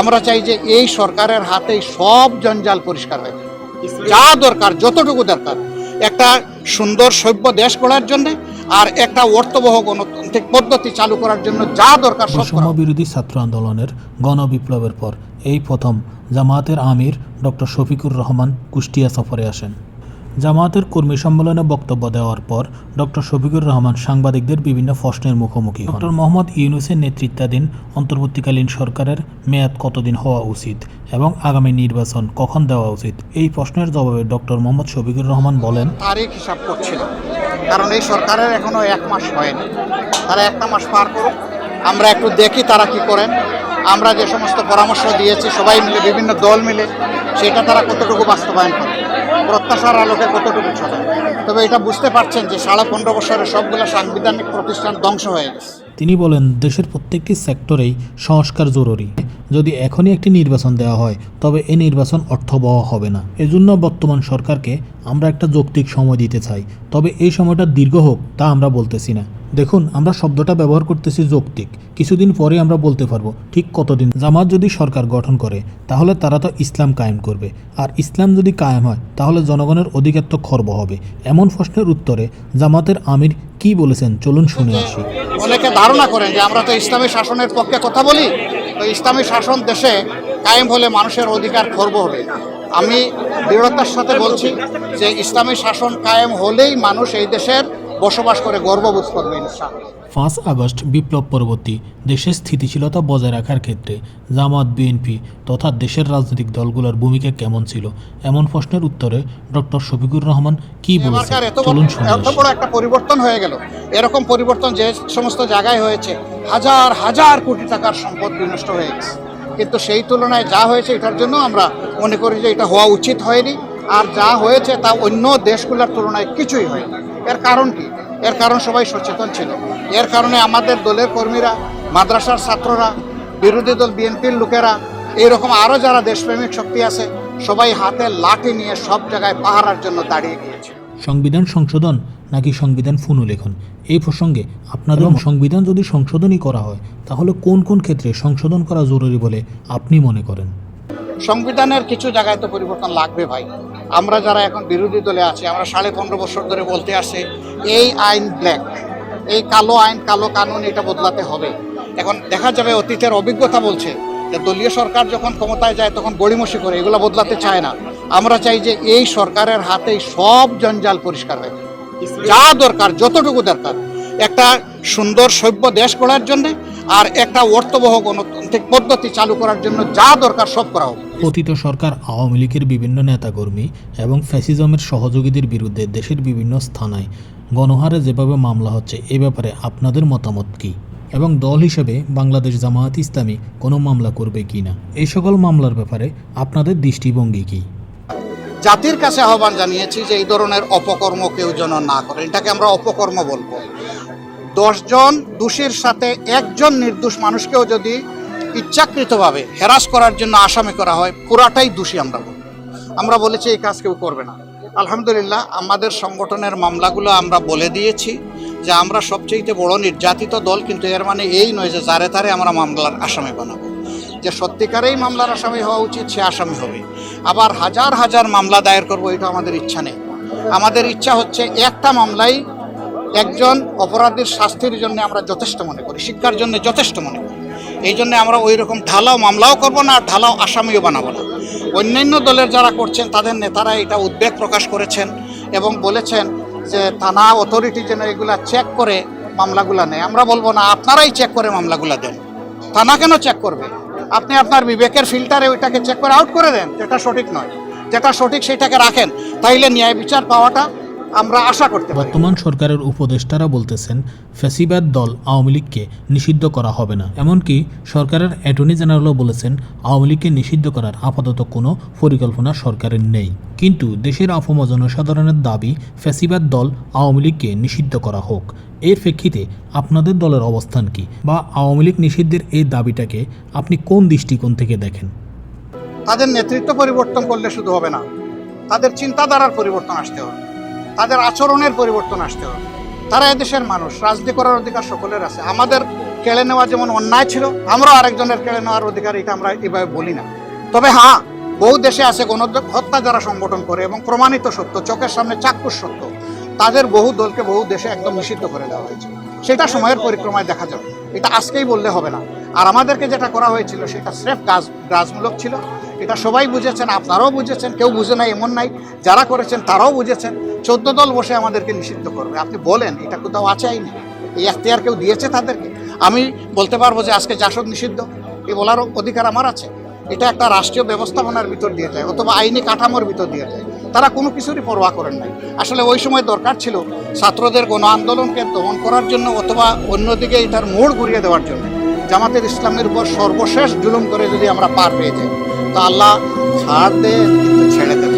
আমরা চাই যে এই সরকারের হাতেই সব জঞ্জাল পরিষ্কার হয়ে যায়। যা দরকার, যতটুকু দরকার একটা সুন্দর সভ্য দেশ গড়ার জন্য আর একটা অর্থবহ গণতান্ত্রিক পদ্ধতি চালু করার জন্য যা দরকার সব করা। বৈষম্য বিরোধী ছাত্র আন্দোলনের গণবিপ্লবের পর এই প্রথম জামায়াতের আমির ডক্টর শফিকুর রহমান কুষ্টিয়া সফরে আসেন। জামায়াতের কর্মী সম্মেলনে বক্তব্য দেওয়ার পর ডক্টর শফিকুর রহমান সাংবাদিকদের বিভিন্ন প্রশ্নের মুখোমুখি হন। ডক্টর মোহাম্মদ ইউনূসের নেতৃত্বাধীন অন্তর্বর্তীকালীন সরকারের মেয়াদ কতদিন হওয়া উচিত এবং আগামী নির্বাচন কখন দেওয়া উচিত, এই প্রশ্নের জবাবে ডক্টর মোহাম্মদ শফিকুর রহমান বলেন, তারিখ হিসাব করছিল, কারণ এই সরকারের এখনো 1 মাস হয়নি। তারা 1টা মাস পার করুক, আমরা একটু দেখি তারা কি করেন। আমরা যে সমস্ত পরামর্শ দিয়েছি সবাই মিলে, বিভিন্ন দল মিলে, সেটা তারা কতটুকু বাস্তবায়ন করে, প্রত্যাশার আলোকে কতটুকু চলে। তবে এটা বুঝতে পারছেন যে 15.5 বছরে সবগুলো সাংবিধানিক প্রতিষ্ঠান ধ্বংস হয়ে গেছে। তিনি বলেন, দেশের প্রত্যেকটি সেক্টরেই সংস্কার জরুরি। যদি এখনই একটি নির্বাচন দেওয়া হয় তবে এই নির্বাচন অর্থবহ হবে না। এজন্য বর্তমান সরকারকে আমরা একটা যৌক্তিক সময় দিতে চাই, তবে এই সময়টা দীর্ঘ হোক তা আমরা বলতেছি না। দেখুন, আমরা শব্দটা ব্যবহার করতেছি যৌক্তিক। কিছুদিন পরে আমরা বলতে পারবো ঠিক কতদিন। জামাত যদি সরকার গঠন করে তাহলে তারা তো ইসলাম কায়েম করবে, আর ইসলাম যদি কায়েম হয় তাহলে জনগণের অধিকার তো খর্ব হবে। এমন প্রশ্নের উত্তরে জামাতের আমির কি বলেছেন চলুন শুনে আসি। অনেকে ধারণা করেন যে আমরা তো ইসলামী শাসনের পক্ষে কথা বলি, তো ইসলামী শাসন দেশে কায়েম হলে মানুষের অধিকার খর্ব হবে। আমি দৃঢ়তার সাথে বলছি যে ইসলামী শাসন কায়েম হলেই মানুষ এই দেশের বসবাস করে গর্ববোধ করবে ইনশাআল্লাহ। 5 আগস্ট বিপ্লব পরবর্তী দেশের স্থিতিশীলতা বজায় রাখার ক্ষেত্রে জামাত, বিএনপি তথা দেশের রাজনৈতিক দলগুলোর ভূমিকা কেমন ছিল, এমন প্রশ্নের উত্তরে ডক্টর শফিকুর রহমান কি বলেছেন চলুন শুনে এত আসি। বড় একটা পরিবর্তন হয়ে গেল। এরকম পরিবর্তন যে সমস্ত জায়গায় হয়েছে, হাজার হাজার কোটি টাকার সম্পদ বিনষ্ট হয়ে গেছে, কিন্তু সেই তুলনায় যা হয়েছে এটার জন্য আমরা মনে করি যে এটা হওয়া উচিত হয়নি। আর যা হয়েছে তা অন্য দেশগুলোর তুলনায় কিছুই হয়নি। এর কারণ কি? এর কারণ সবাই সচেতন ছিল। এর কারণে আমাদের দলের কর্মীরা, মাদ্রাসার ছাত্ররা, বিরোধী দল বিএনপির লোকেরা, এইরকম আরও যারা দেশপ্রেমিক শক্তি আছে, সবাই হাতে লাঠি নিয়ে সব জায়গায় পাহারার জন্য দাঁড়িয়ে গিয়েছে। সংবিধান সংশোধন নাকি সংবিধান পুনর্লেখন, এই প্রসঙ্গে আপনাদের সংবিধান যদি সংশোধনই করা হয় তাহলে কোন কোন ক্ষেত্রে সংশোধন করা জরুরি বলে আপনি মনে করেন? সংবিধানের কিছু জায়গায় তো পরিবর্তন লাগবে ভাই। আমরা যারা এখন বিরোধী দলে আছি, আমরা 15.5 বছর ধরে বলতে আসি এই আইন ব্ল্যাক, এই কালো আইন, কালো কানুন, এটা বদলাতে হবে। এখন দেখা যাবে অতীতের অভিজ্ঞতা বলছে যে দলীয় সরকার যখন ক্ষমতায় যায় তখন গড়িমসি করে, এগুলো বদলাতে চায় না। আমরা চাই যে এই সরকারের হাতেই সব জঞ্জাল পরিষ্কার হয়ে যায়। যা দরকার, যতটুকু দরকার একটা সুন্দর সভ্য দেশ গড়ার জন্য আর একটা অর্থবহ গণতান্ত্রিক পদ্ধতি চালু করার জন্য যা দরকার সব করা হোক। অতীত সরকার আওয়ামী লীগের বিভিন্ন নেতাকর্মী এবং ফ্যাসিজমের সহযোগীদের বিরুদ্ধে দেশের বিভিন্ন স্থানায় গণহারে যেভাবে মামলা হচ্ছে, এ ব্যাপারে আপনাদের মতামত কী? এবং দল হিসেবে বাংলাদেশ জামায়াত ইসলামী কোনো মামলা করবে কি না, এই সকল মামলার ব্যাপারে আপনাদের দৃষ্টিভঙ্গি কী? জাতির কাছে আহ্বান জানিয়েছি যে এই ধরনের অপকর্ম কেউ যেন না করে। এটাকে আমরা অপকর্ম বলবো। 10 জন দোষীর সাথে একজন নির্দোষ মানুষকেও যদি ইচ্ছাকৃতভাবে হ্যারাস করার জন্য আসামি করা হয়, পুরাটাই দোষী আমরা বলেছি এই কাজ কেউ করবে না। আলহামদুলিল্লাহ, আমাদের সংগঠনের মামলাগুলো আমরা বলে দিয়েছি যে আমরা সবচেয়ে বড় নির্যাতিত দল, কিন্তু এর মানে এই নয় যে যারে তারে আমরা মামলার আসামি বানাবো। যে সত্যিকারেই মামলার আসামি হওয়া উচিত সে আসামি হবে। আবার হাজার হাজার মামলা দায়ের করবো এটা আমাদের ইচ্ছা নেই। আমাদের ইচ্ছা হচ্ছে একটা মামলাই একজন অপরাধীর শাস্তির জন্য আমরা যথেষ্ট মনে করি, শিক্ষার জন্য যথেষ্ট মনে করি। এই জন্য আমরা ওই রকম ঢালাও মামলাও করবো না, আর ঢালাও আসামিও বানাবো না। অন্যান্য দলের যারা করছেন তাদের নেতারা এটা উদ্বেগ প্রকাশ করেছেন এবং বলেছেন যে থানা অথরিটি যেন এগুলা চেক করে মামলাগুলা নেয়। আমরা বলবো না, আপনারাই চেক করে মামলাগুলা দেন। থানা কেন চেক করবে? আপনি আপনার বিবেকের ফিল্টারে ওইটাকে চেক করে আউট করে দেন, যেটা সঠিক নয়। যেটা সঠিক সেইটাকে রাখেন, তাইলে ন্যায় বিচার পাওয়াটা আমরা আশা করতে পারি। বর্তমান সরকারের উপদেষ্টারা বলতেছেন ফ্যাসিবাদ দল আওয়ামী লীগকে নিষিদ্ধ করা হবে না। এমনকি সরকারের অ্যাটর্নি জেনারেলও বলেছেন আওয়ামী লীগকে নিষিদ্ধ করার আপাতত কোনো পরিকল্পনা সরকারের নেই। কিন্তু দেশের আফম জনসাধারণের দাবি ফ্যাসিবাদ দল আওয়ামী লীগকে নিষিদ্ধ করা হোক। এর প্রেক্ষিতে আপনাদের দলের অবস্থান কি, বা আওয়ামী লীগ নিষিদ্ধের এই দাবিটাকে আপনি কোন দৃষ্টিকোণ থেকে দেখেন? তাদের নেতৃত্ব পরিবর্তন করলে শুধু হবে না, তাদের চিন্তাধারার পরিবর্তন আসতে হবে, তাদের আচরণের পরিবর্তন আসতে হবে। তারা এদেশের মানুষ, রাজনীতি করার অধিকার সকলের আছে। আমাদের কেড়ে নেওয়া যেমন অন্যায় ছিল, আমরাও আরেকজনের কেড়ে নেওয়ার অধিকার, এটা আমরা এভাবে বলি না। তবে হ্যাঁ, বহু দেশে আছে গণহত্যা যারা সংগঠন করে এবং প্রমাণিত সত্য, চোখের সামনে চাক্ষুষ সত্য, তাদের বহু দলকে বহু দেশে একদম নিষিদ্ধ করে দেওয়া হয়েছে। সেটা সময়ের পরিক্রমায় দেখা যাবে, এটা আজকেই বললে হবে না। আর আমাদেরকে যেটা করা হয়েছিল সেটা স্রেফ গ্রাজমূলক ছিল, এটা সবাই বুঝেছেন, আপনারাও বুঝেছেন, কেউ বুঝে নাই এমন নাই, যারা করেছেন তারাও বুঝেছেন। 14 দল বসে আমাদেরকে নিষিদ্ধ করবে, আপনি বলেন এটা কোথাও আছে আইনে? এই এখতিয়ার কেউ দিয়েছে তাদেরকে? আমি বলতে পারবো যে আজকে জাসদ নিষিদ্ধ, এই বলার অধিকার আমার আছে? এটা একটা রাষ্ট্রীয় ব্যবস্থাপনার ভিতর দিয়ে যায় অথবা আইনি কাঠামোর ভিতর দিয়ে যায়, তারা কোনো কিছুরই পরোয়া করেন নাই। আসলে ওই সময় দরকার ছিল ছাত্রদের গণ আন্দোলনকে দমন করার জন্য অথবা অন্যদিকে এটার মোড় ঘুরিয়ে দেওয়ার জন্য। জামাতের ইসলামের উপর সর্বশেষ জুলুম করে যদি আমরা পার পেয়ে যাই, তো আল্লাহ ছাড় দেন কিন্তু ছেড়ে দেন।